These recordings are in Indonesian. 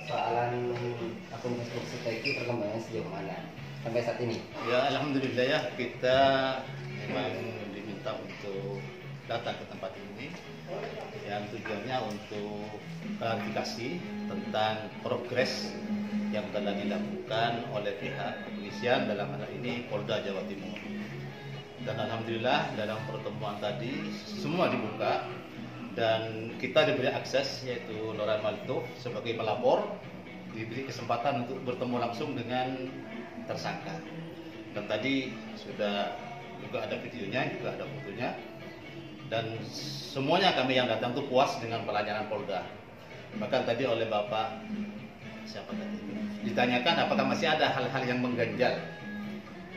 soalan akun Facebook Suteki perkembangan sejauh mana sampai saat ini? Ya, alhamdulillah ya, kita memang diminta untuk datang ke tempat ini yang tujuannya untuk klarifikasi tentang progres yang telah dilakukan oleh pihak kepolisian dalam hal ini Polda Jawa Timur. Dan alhamdulillah dalam pertemuan tadi semua dibuka dan kita diberi akses, yaitu Lora Malto sebagai pelapor diberi kesempatan untuk bertemu langsung dengan tersangka. Dan tadi sudah juga ada videonya, juga ada fotonya. Dan semuanya kami yang datang itu puas dengan pelayanan Polda. Bahkan tadi oleh Bapak siapa tadi ditanyakan apakah masih ada hal-hal yang mengganjal.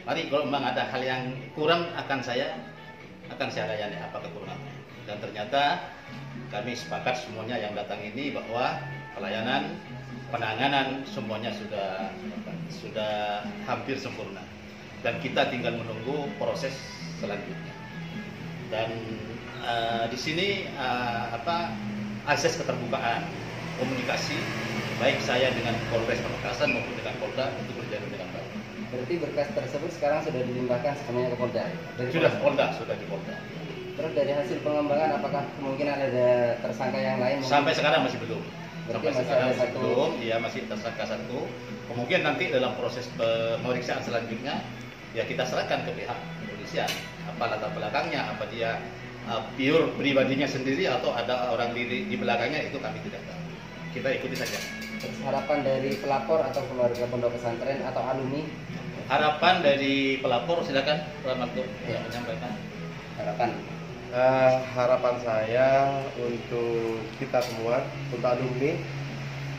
Mari kalau memang ada hal yang kurang akan saya layani apa kekurangannya. Dan ternyata kami sepakat semuanya yang datang ini bahwa pelayanan, penanganan semuanya sudah hampir sempurna. Dan kita tinggal menunggu proses selanjutnya. Dan di sini akses keterbukaan komunikasi baik saya dengan Polres Pamekasan maupun dengan Polda itu berjalan dengan baik. Berarti berkas tersebut sekarang sudah dilimpahkan semuanya ke Polda? Sudah di Polda. Terus dari hasil pengembangan apakah kemungkinan ada tersangka yang lain? Sampai sekarang masih belum. Berarti masih ada satu. Belum, ya masih tersangka satu. Kemungkinan nanti dalam proses pemeriksaan selanjutnya ya kita serahkan ke pihak kepolisian. Apa latar belakangnya, apa dia pure pribadinya sendiri atau ada orang di belakangnya, itu kami tidak tahu. Kita ikuti saja. Terus harapan dari pelapor atau keluarga pondok pesantren atau alumni? Harapan dari pelapor, silakan Rahmatullah yang menyampaikan. Harapan saya untuk kita semua, untuk alumni,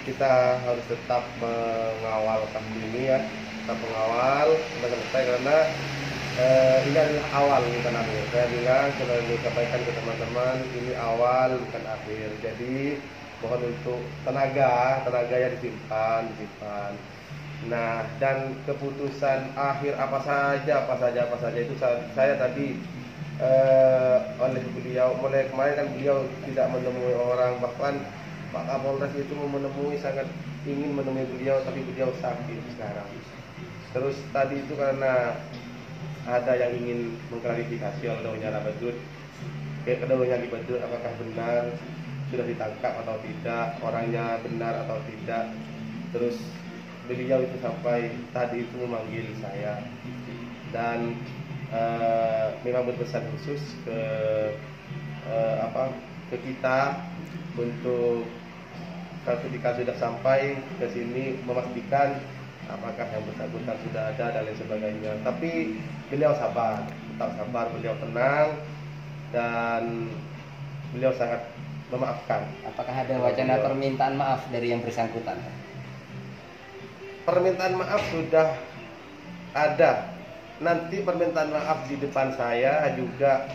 kita harus tetap mengawal kasus ini ya, tetap mengawal sampai selesai karena ini adalah awal bukan akhir. Saya bilang, sudah disampaikan ke teman-teman, ini awal bukan akhir. Jadi mohon untuk tenaga yang disimpan. Nah, dan keputusan akhir apa saja itu saya tadi oleh beliau, mulai kemarin kan beliau tidak menemui orang, bahkan Pak Kapolres itu menemui, sangat ingin menemui beliau, tapi beliau sakit sekarang. Terus tadi itu karena ada yang ingin mengklarifikasi keduanya di Badut, apakah benar sudah ditangkap atau tidak, orangnya benar atau tidak. Terus beliau itu sampai tadi itu memanggil saya dan memang berpesan khusus ke kita untuk ketika sudah sampai ke sini memastikan apakah yang bersangkutan sudah ada dan lain sebagainya. Tapi beliau sabar, tetap sabar, beliau tenang dan beliau sangat memaafkan. Apakah ada wacana permintaan maaf dari yang bersangkutan? Permintaan maaf sudah ada. Nanti permintaan maaf di depan saya juga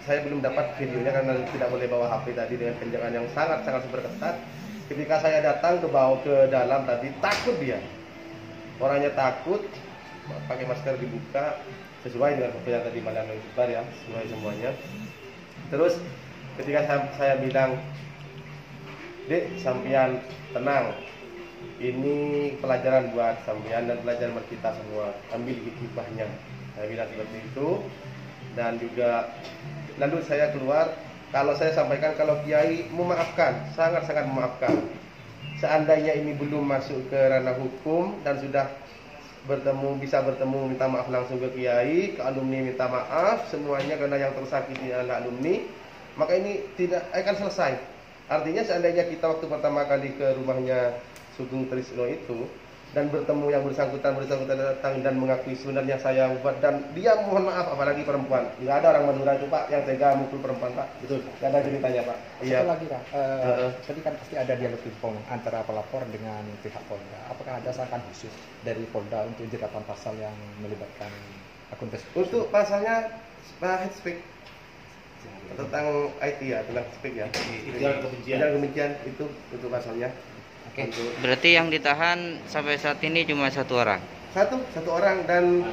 saya belum dapat videonya karena tidak boleh bawa HP tadi dengan penjagaan yang sangat super ketat. Ketika saya datang ke dalam tadi, takut dia. Orangnya takut, pakai masker dibuka sesuai dengan foto yang tadi malam yang sebar ya, sesuai semuanya. Terus ketika saya bilang, "Dek, sampean tenang. Ini pelajaran buat sampean dan pelajaran buat kita semua. Ambil hikmahnya." Saya bilang seperti itu. Dan juga lalu saya keluar, kalau saya sampaikan kalau Kiai memaafkan, sangat-sangat memaafkan. Seandainya ini belum masuk ke ranah hukum dan sudah bisa bertemu minta maaf langsung ke Kiai, ke alumni minta maaf semuanya karena yang tersakiti adalah alumni, maka ini tidak akan selesai. Artinya seandainya kita waktu pertama kali ke rumahnya Sugeng Trisno itu dan bertemu yang bersangkutan datang dan mengakui sebenarnya saya buat dan dia mohon maaf, apalagi perempuan. Nggak ada orang Madura itu Pak yang tega mukul perempuan Pak. Betul. Nggak ada ceritanya Pak. Iya. Satu lagi Pak, tadi kan pasti ada dialog pingpong antara pelapor dengan pihak Polda. Apakah ada saran khusus dari Polda untuk jeratan pasal yang melibatkan akun Facebook? Untuk pasalnya hate speech tentang IT ya, tentang speak ya. Ujaran kebencian itu untuk pasalnya. Oke. Berarti yang ditahan sampai saat ini cuma satu orang? Satu orang dan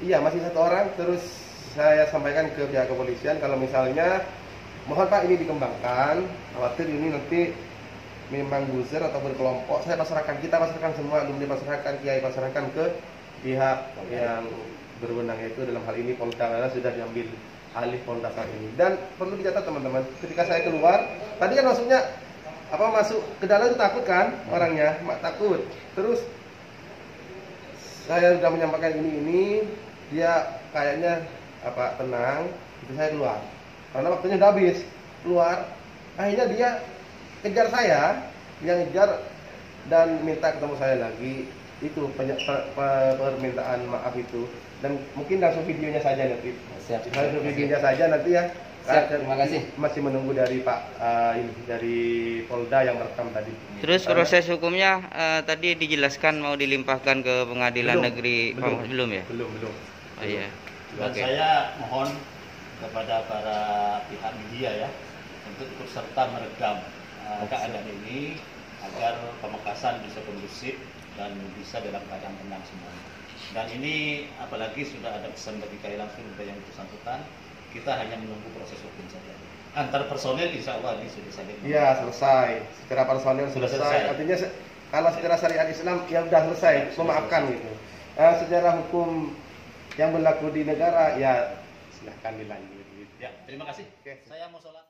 iya masih satu orang. Terus saya sampaikan ke pihak kepolisian kalau misalnya mohon Pak ini dikembangkan, khawatir ini nanti memang buzzer atau berkelompok, saya pasrahkan, kita pasrahkan semua, alumni pasrahkan, kiai pasrahkan ke pihak yang berwenang, yaitu dalam hal ini Polda, karena sudah diambil alih Polda saat ini. Dan perlu dicatat teman-teman, ketika saya keluar, tadi kan maksudnya masuk ke dalam itu takut kan orangnya, takut. Terus saya sudah menyampaikan ini, dia kayaknya tenang, itu saya keluar. Karena waktunya udah habis, keluar. Akhirnya dia kejar saya, dia ngejar dan minta ketemu saya lagi. Itu permintaan maaf itu, dan mungkin langsung videonya saja nanti. Siap. Langsung videonya saja nanti ya. Siap, terima kasih. Masih menunggu dari Pak dari Polda yang merekam tadi. Terus proses hukumnya tadi dijelaskan mau dilimpahkan ke Pengadilan Negeri Pamekasan, belum ya? Belum. Oh iya. Dan Oke. saya mohon kepada para pihak media ya untuk ikut serta meredam keadaan ini agar Pamekasan bisa kondusif dan bisa dalam keadaan tenang semuanya. Dan ini apalagi sudah ada pesan bagi kami langsung dari yang bersangkutan, kita hanya menunggu proses hukum saja. Antar personel insya Allah ini sudah saling. Iya, selesai. Secara personel Sudah selesai. selesai. Artinya kalau secara syariat Islam ya sudah selesai, Sudah memaafkan selesai. gitu. Secara hukum yang berlaku di negara ya silahkan dilanjut. Ya, terima kasih. Oke. Saya mau sholat.